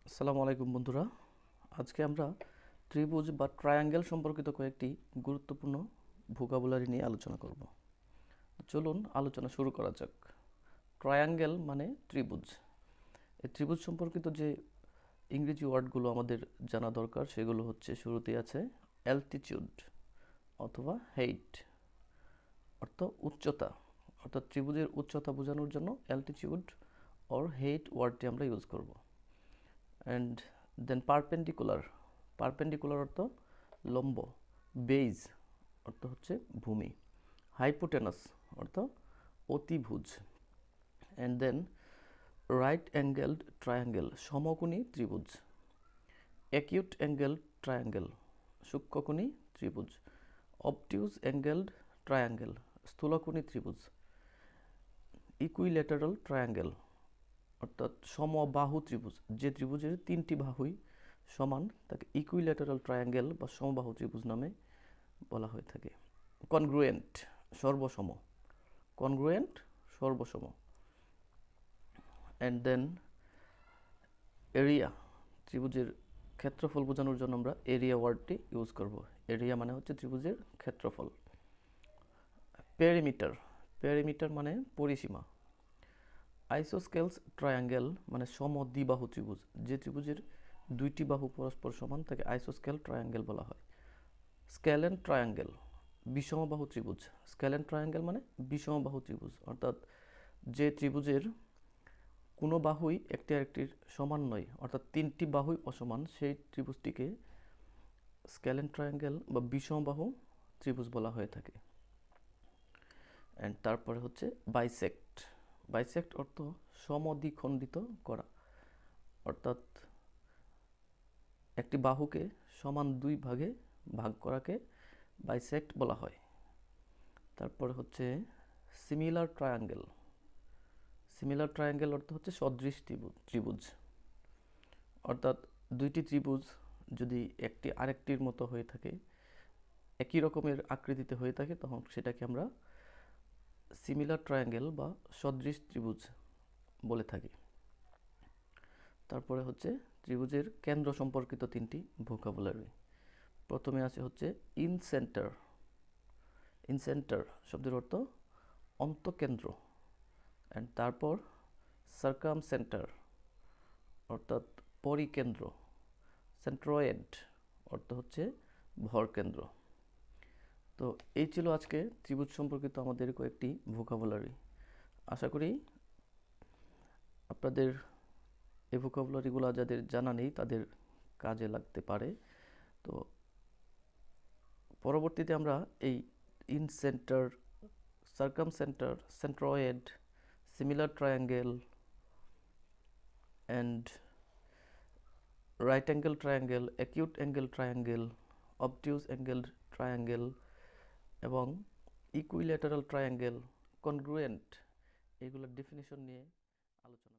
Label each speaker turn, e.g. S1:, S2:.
S1: আসসালামু আলাইকুম বন্ধুরা। আজকে আমরা ত্রিভুজ বা ট্রায়াঙ্গেল সম্পর্কিত কয়েকটি গুরুত্বপূর্ণ ভোকাবুলারি নিয়ে আলোচনা করব। চলুন আলোচনা শুরু করা যাক। ট্রায়াঙ্গেল মানে ত্রিভুজ। এই ত্রিভুজ সম্পর্কিত যে ইংরেজি ওয়ার্ডগুলো আমাদের জানা দরকার সেগুলো হচ্ছে, শুরুতেই আছে অ্যালটিটিউড অথবা হেইট, অর্থাৎ উচ্চতা, অর্থাৎ ত্রিভুজের উচ্চতা বোঝানোর জন্য অ্যালটিটিউড অর হেইট ওয়ার্ডটি আমরা ইউজ করব। অ্যান্ড দেন পারপেন্ডিকুলার, পারপেন্ডিকুলার অর্থ লম্ব, বেইজ অর্থ হচ্ছে ভূমি, হাইপোটেনাস অর্থ অতিভুজ, and then right angled triangle সমকোণী ত্রিভুজ, অ্যাকিউট অ্যাঙ্গেল ট্রায়াঙ্গেল সূক্ষ্মকোণী ত্রিভুজ, অবটিউজ অ্যাঙ্গেলড ট্রায়াঙ্গেল স্থূলকোণী ত্রিভুজ, ইকুইল্যাটারাল ট্রায়াঙ্গেল অর্থাৎ সমবাহু ত্রিভুজ, যে ত্রিভুজের তিনটি বাহুই সমান তাকে ইকুইল্যাটারাল ট্রায়াঙ্গেল বা সমবাহু ত্রিভুজ নামে বলা হয়ে থাকে। কনগ্রুয়েন্ট সর্বসম, কনগ্রুয়েন্ট সর্বসম, অ্যান্ড দেন এরিয়া, ত্রিভুজের ক্ষেত্রফল বোঝানোর জন্য আমরা এরিয়া ওয়ার্ডটি ইউজ করব। এরিয়া মানে হচ্ছে ত্রিভুজের ক্ষেত্রফল। পেরিমিটার, পেরিমিটার মানে পরিসীমা। আইসোস্কেলস ট্রায়াঙ্গেল মানে সমদ্বিবাহু ত্রিভুজ, যে ত্রিভুজের দুইটি বাহু পরস্পর সমান তাকে আইসোস্কেল ট্রায়াঙ্গেল বলা হয়। স্ক্যালেন ট্রায়াঙ্গেল বিষমবাহু ত্রিভুজ, স্ক্যালেন ট্রায়াঙ্গেল মানে বিষমবাহু ত্রিভুজ, অর্থাৎ যে ত্রিভুজের কোনো বাহুই একটি আরেকটির সমান নয়, অর্থাৎ তিনটি বাহুই অসমান, সেই ত্রিভুজটিকে স্ক্যালেন ট্রায়াঙ্গেল বা বিষমবাহু ত্রিভুজ বলা হয়ে থাকে। অ্যান্ড তারপরে হচ্ছে বাইসেক্ট, বাইসেক্ট অর্থ সমদ্বিখণ্ডিত করা, অর্থাৎ একটি বাহুকে সমান দুই ভাগে ভাগ করাকে বাইসেক্ট বলা হয়। তারপরে হচ্ছে সিমিলার ট্রায়াঙ্গেল, সিমিলার ট্রায়াঙ্গেল অর্থ হচ্ছে সদৃশ ত্রিভুজ, অর্থাৎ দুইটি ত্রিভুজ যদি একটি আরেকটির মতো হয়ে থাকে, একই রকমের আকৃতিতে হয়ে থাকে, তখন সেটাকে আমরা সিমিলার ট্রায়াঙ্গেল বা সদৃশ ত্রিভুজ বলে থাকি। তারপরে হচ্ছে ত্রিভুজের কেন্দ্র সম্পর্কিত তিনটি ভোকাবুলারি। প্রথমে আছে হচ্ছে ইন সেন্টার, ইন সেন্টার শব্দের অর্থ অন্তঃকেন্দ্র, অ্যান্ড তারপর সার্কাম সেন্টার অর্থাৎ পরিকেন্দ্র, সেন্ট্রয়েড অর্থ হচ্ছে ভরকেন্দ্র। তো এই ছিল আজকে ত্রিভুজ সম্পর্কিত আমাদের কয়েকটি ভোকাবুলারি। আশা করি আপনাদের এই ভোকাবুলারিগুলো যাদের জানা নেই তাদের কাজে লাগতে পারে। তো পরবর্তীতে আমরা এই incentre, circumcentre, centroid, similar triangle and right angle triangle, acute angle triangle, obtuse angle triangle এবং ইকুইল্যাটারাল ট্রায়াঙ্গেল, কনগ্রুয়েন্ট, এগুলোর ডেফিনিশন নিয়ে আলোচনা